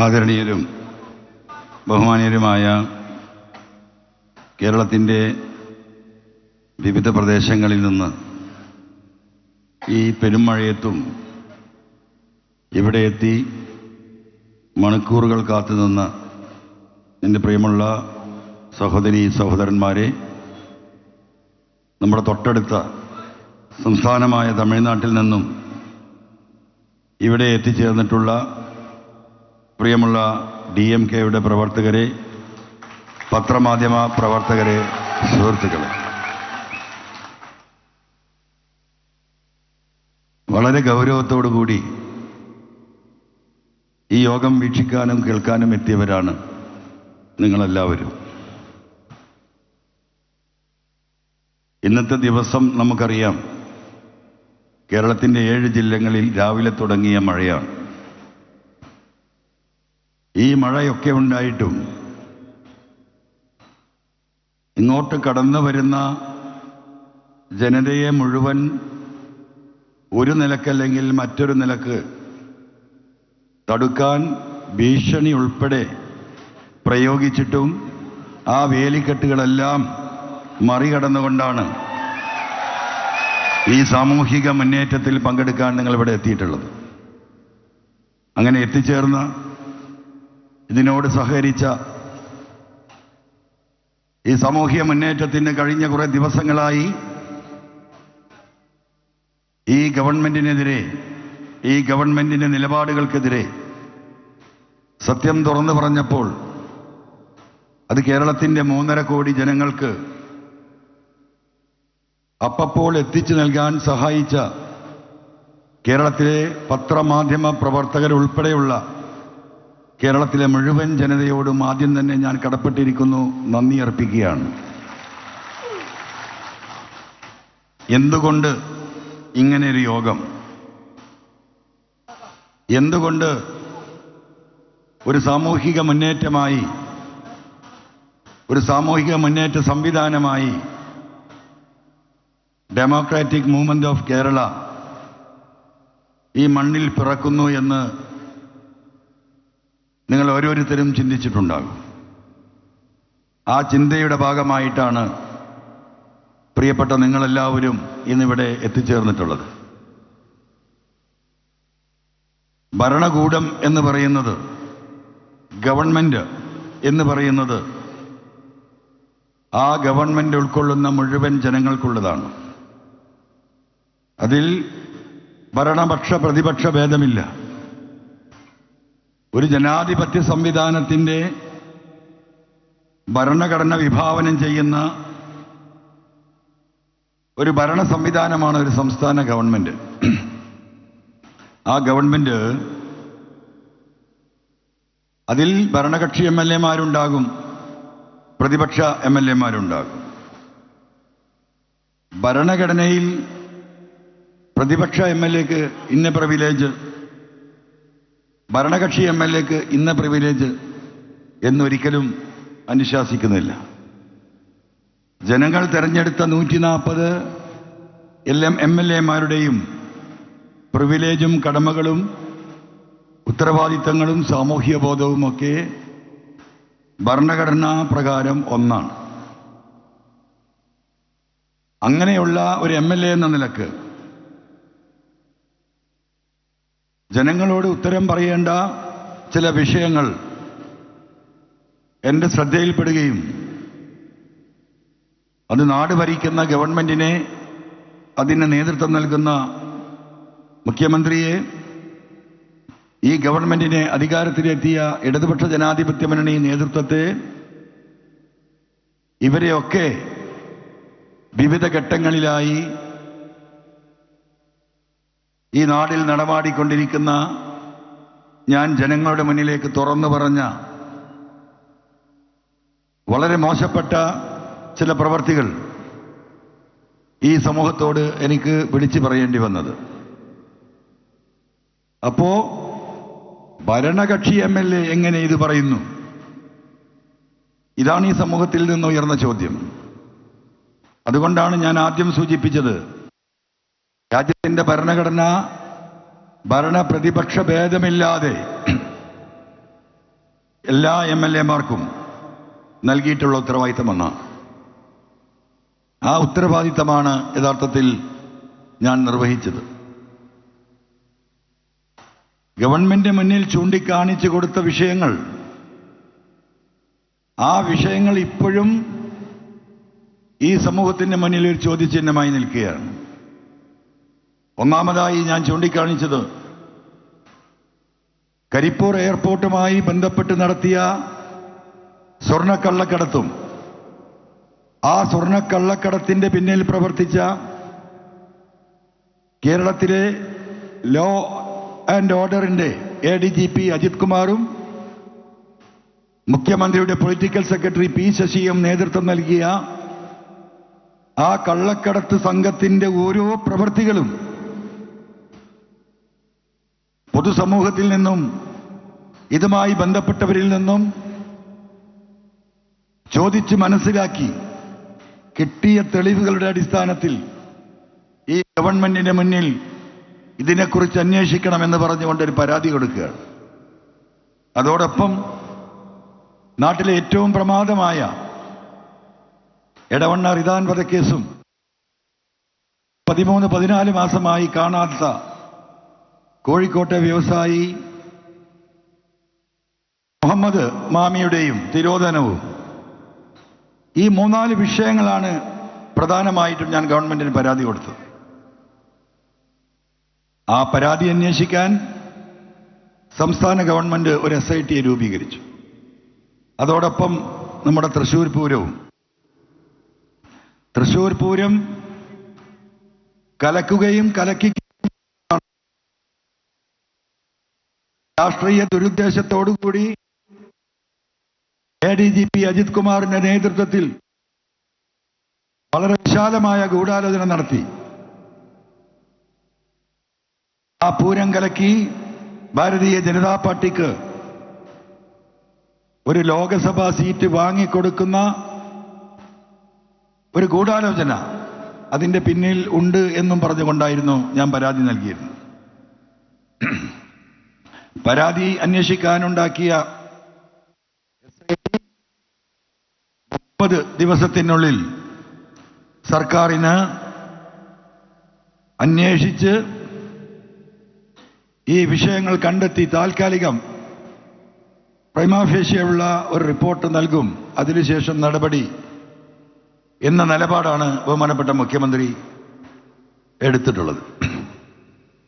ആദരണീയരും ബഹുമാനീയരുമായ കേരളത്തിൻ്റെ വിവിധ പ്രദേശങ്ങളിൽ നിന്ന് ഈ പെരുമഴയത്തും ഇവിടെ എത്തി മണിക്കൂറുകൾ കാത്തുനിന്ന് എൻ്റെ പ്രിയമുള്ള സഹോദരീ സഹോദരന്മാരെ, നമ്മുടെ തൊട്ടടുത്ത സംസ്ഥാനമായ തമിഴ്നാട്ടിൽ നിന്നും ഇവിടെ എത്തിച്ചേർന്നിട്ടുള്ള പ്രിയമുള്ള DMK-യുടെ പ്രവർത്തകരെ, പത്രമാധ്യമ പ്രവർത്തകരെ, സുഹൃത്തുക്കളെ, വളരെ ഗൗരവത്തോടു കൂടി ഈ യോഗം വീക്ഷിക്കാനും കേൾക്കാനും എത്തിയവരാണ് നിങ്ങളെല്ലാവരും. ഇന്നത്തെ ദിവസം നമുക്കറിയാം, കേരളത്തിൻ്റെ 7 ജില്ലകളിൽ രാവിലെ തുടങ്ങിയ മഴയാണ്. ഈ മഴയൊക്കെ ഉണ്ടായിട്ടും ഇങ്ങോട്ട് കടന്നു വരുന്ന ജനതയെ മുഴുവൻ ഒരു നിലക്കല്ലെങ്കിൽ മറ്റൊരു നിലക്ക് തടുക്കാൻ ഭീഷണി ഉൾപ്പെടെ പ്രയോഗിച്ചിട്ടും ആ വേലിക്കെട്ടുകളെല്ലാം മറികടന്നുകൊണ്ടാണ് ഈ സാമൂഹിക മുന്നേറ്റത്തിൽ പങ്കെടുക്കാൻ നിങ്ങളിവിടെ എത്തിയിട്ടുള്ളത്. അങ്ങനെ എത്തിച്ചേർന്ന് ഇതിനോട് സഹകരിച്ച ഈ സാമൂഹിക മുന്നേറ്റത്തിന് കഴിഞ്ഞ കുറേ ദിവസങ്ങളായി ഈ ഗവൺമെന്റിനെതിരെ, ഈ ഗവൺമെന്റിന്റെ നിലപാടുകൾക്കെതിരെ സത്യം തുറന്നു പറഞ്ഞപ്പോൾ അത് കേരളത്തിൻ്റെ 3.5 കോടി ജനങ്ങൾക്ക് അപ്പോൾ എത്തിച്ചു നൽകാൻ സഹായിച്ച കേരളത്തിലെ പത്രമാധ്യമ പ്രവർത്തകരുൾപ്പെടെയുള്ള കേരളത്തിലെ മുഴുവൻ ജനതയോടും ആദ്യം തന്നെ ഞാൻ കടപ്പെട്ടിരിക്കുന്നു, നന്ദി അർപ്പിക്കുകയാണ്. എന്തുകൊണ്ട് ഇങ്ങനെയൊരു യോഗം? എന്തുകൊണ്ട് ഒരു സാമൂഹിക മുന്നേറ്റമായി, ഒരു സാമൂഹിക മുന്നേറ്റ സംവിധാനമായി ഡെമോക്രാറ്റിക് മൂവ്മെന്റ് ഓഫ് കേരള ഈ മണ്ണിൽ പിറക്കുന്നു എന്ന് നിങ്ങൾ ഓരോരുത്തരും ചിന്തിച്ചിട്ടുണ്ടാകും. ആ ചിന്തയുടെ ഭാഗമായിട്ടാണ് പ്രിയപ്പെട്ട നിങ്ങളെല്ലാവരും ഇന്നിവിടെ എത്തിച്ചേർന്നിട്ടുള്ളത്. ഭരണകൂടം എന്ന് പറയുന്നത്, ഗവൺമെന്റ് എന്ന് പറയുന്നത് ആ ഗവൺമെന്റ് ഉൾക്കൊള്ളുന്ന മുഴുവൻ ജനങ്ങൾക്കുള്ളതാണ്. അതിൽ ഭരണപക്ഷ പ്രതിപക്ഷ ഭേദമില്ല. ഒരു ജനാധിപത്യ സംവിധാനത്തിൻ്റെ ഭരണഘടന വിഭാവനം ചെയ്യുന്ന ഒരു ഭരണ സംവിധാനമാണ് ഒരു സംസ്ഥാന ഗവൺമെന്റ്. ആ ഗവൺമെന്റ്, അതിൽ ഭരണകക്ഷി MLA-മാരുണ്ടാകും, പ്രതിപക്ഷ MLA-മാരുണ്ടാകും. ഭരണഘടനയിൽ പ്രതിപക്ഷ MLA-ക്ക് ഇന്ന പ്രിവിലേജ്, ഭരണകക്ഷി MLA-ക്ക് ഇന്ന പ്രിവിലേജ് എന്നൊരിക്കലും അനുശാസിക്കുന്നില്ല. ജനങ്ങൾ തെരഞ്ഞെടുത്ത 140 MLA-മാരുടെയും പ്രിവിലേജും കടമകളും ഉത്തരവാദിത്തങ്ങളും സാമൂഹ്യ ബോധവുമൊക്കെ ഭരണഘടനാ പ്രകാരം ഒന്നാണ്. അങ്ങനെയുള്ള ഒരു MLA എന്ന നിലക്ക് ജനങ്ങളോട് ഉത്തരം പറയേണ്ട ചില വിഷയങ്ങൾ എൻ്റെ ശ്രദ്ധയിൽപ്പെടുകയും അത് നാട് ഭരിക്കുന്ന ഗവൺമെന്റിനെ, അതിന് നേതൃത്വം നൽകുന്ന മുഖ്യമന്ത്രിയെ, ഈ ഗവൺമെന്റിനെ അധികാരത്തിലെത്തിയ ഇടതുപക്ഷ ജനാധിപത്യ മുന്നണി നേതൃത്വത്തെ, ഇവരെയൊക്കെ വിവിധ ഘട്ടങ്ങളിലായി ഈ നാടിൽ നടമാടിക്കൊണ്ടിരിക്കുന്ന ഞാൻ ജനങ്ങളുടെ മുന്നിലേക്ക് തുറന്നു പറഞ്ഞ വളരെ മോശപ്പെട്ട ചില പ്രവർത്തികൾ ഈ സമൂഹത്തോട് എനിക്ക് വിളിച്ചു പറയേണ്ടി വന്നത്. അപ്പോ ഭരണകക്ഷി MLA എങ്ങനെ ഇത് പറയുന്നു? ഇതാണ് ഈ സമൂഹത്തിൽ നിന്ന് ഉയർന്ന ചോദ്യം. അതുകൊണ്ടാണ് ഞാൻ ആദ്യം സൂചിപ്പിച്ചത്, രാജ്യത്തിൻ്റെ ഭരണഘടന ഭരണ പ്രതിപക്ഷ ഭേദമില്ലാതെ എല്ലാ MLA-മാർക്കും നൽകിയിട്ടുള്ള ഉത്തരവാദിത്തമെന്ന്. ആ ഉത്തരവാദിത്തമാണ് യഥാർത്ഥത്തിൽ ഞാൻ നിർവഹിച്ചത്. ഗവൺമെന്റ് മുന്നിൽ ചൂണ്ടിക്കാണിച്ചു കൊടുത്ത വിഷയങ്ങൾ, ആ വിഷയങ്ങൾ ഇപ്പോഴും ഈ സമൂഹത്തിന്റെ മുന്നിൽ ഒരു ചോദ്യചിഹ്നമായി നിൽക്കുകയാണ്. ഒന്നാമതായി ഞാൻ ചൂണ്ടിക്കാണിച്ചത് കരിപ്പൂർ എയർപോർട്ടുമായി ബന്ധപ്പെട്ട് നടത്തിയ സ്വർണ്ണക്കള്ളക്കടത്തും ആ സ്വർണ്ണക്കള്ളക്കടത്തിന്റെ പിന്നിൽ പ്രവർത്തിച്ച കേരളത്തിലെ ലോ ആൻഡ് ഓർഡറിന്റെ ADGP അജിത് കുമാറും മുഖ്യമന്ത്രിയുടെ പൊളിറ്റിക്കൽ സെക്രട്ടറി P ശശിയും നേതൃത്വം നൽകിയ ആ കള്ളക്കടത്ത് സംഘത്തിന്റെ ഓരോ പ്രവൃത്തികളും പൊതുസമൂഹത്തിൽ നിന്നും ഇതുമായി ബന്ധപ്പെട്ടവരിൽ നിന്നും ചോദിച്ച് മനസ്സിലാക്കി കിട്ടിയ തെളിവുകളുടെ അടിസ്ഥാനത്തിൽ ഈ ഗവൺമെന്റിന്റെ മുന്നിൽ ഇതിനെക്കുറിച്ച് അന്വേഷിക്കണമെന്ന് പറഞ്ഞുകൊണ്ടൊരു പരാതി കൊടുക്കുകയാണ്. അതോടൊപ്പം നാട്ടിലെ ഏറ്റവും പ്രമാദമായ എടവണ്ണ റിദാൻ വധക്കേസും 13-14 മാസമായി കാണാത്ത കോഴിക്കോട്ടെ വ്യവസായി മുഹമ്മദ് മാമിയുടെയും തിരോധനവും, ഈ 3-4 വിഷയങ്ങളാണ് പ്രധാനമായിട്ടും ഞാൻ ഗവൺമെന്റിന് പരാതി കൊടുത്തത്. ആ പരാതി അന്വേഷിക്കാൻ സംസ്ഥാന ഗവൺമെന്റ് ഒരു SIT രൂപീകരിച്ചു. അതോടൊപ്പം നമ്മുടെ തൃശ്ശൂർ പൂരം കലക്കുകയും കലക്കി രാഷ്ട്രീയ ദുരുദ്ദേശത്തോടുകൂടി ADGP അജിത് കുമാറിന്റെ നേതൃത്വത്തിൽ വളരെ വിശാലമായ ഗൂഢാലോചന നടത്തി. ആ പൂരം കലക്കി ഭാരതീയ ജനതാ പാർട്ടിക്ക് ഒരു ലോകസഭാ സീറ്റ് വാങ്ങിക്കൊടുക്കുന്ന ഒരു ഗൂഢാലോചന അതിന്റെ പിന്നിൽ ഉണ്ട് എന്നും പറഞ്ഞുകൊണ്ടായിരുന്നു ഞാൻ പരാതി നൽകിയിരുന്നത്. പരാതി അന്വേഷിക്കാനുണ്ടാക്കിയ SIT 30 ദിവസത്തിനുള്ളിൽ സർക്കാരിന് അന്വേഷിച്ച് ഈ വിഷയങ്ങൾ കണ്ടെത്തി താൽക്കാലികം പ്രൈമാ ഫേഷ്യയുള്ള ഒരു റിപ്പോർട്ട് നൽകും, അതിനുശേഷം നടപടി എന്ന നിലപാടാണ് ബഹുമാനപ്പെട്ട മുഖ്യമന്ത്രി എടുത്തിട്ടുള്ളത്.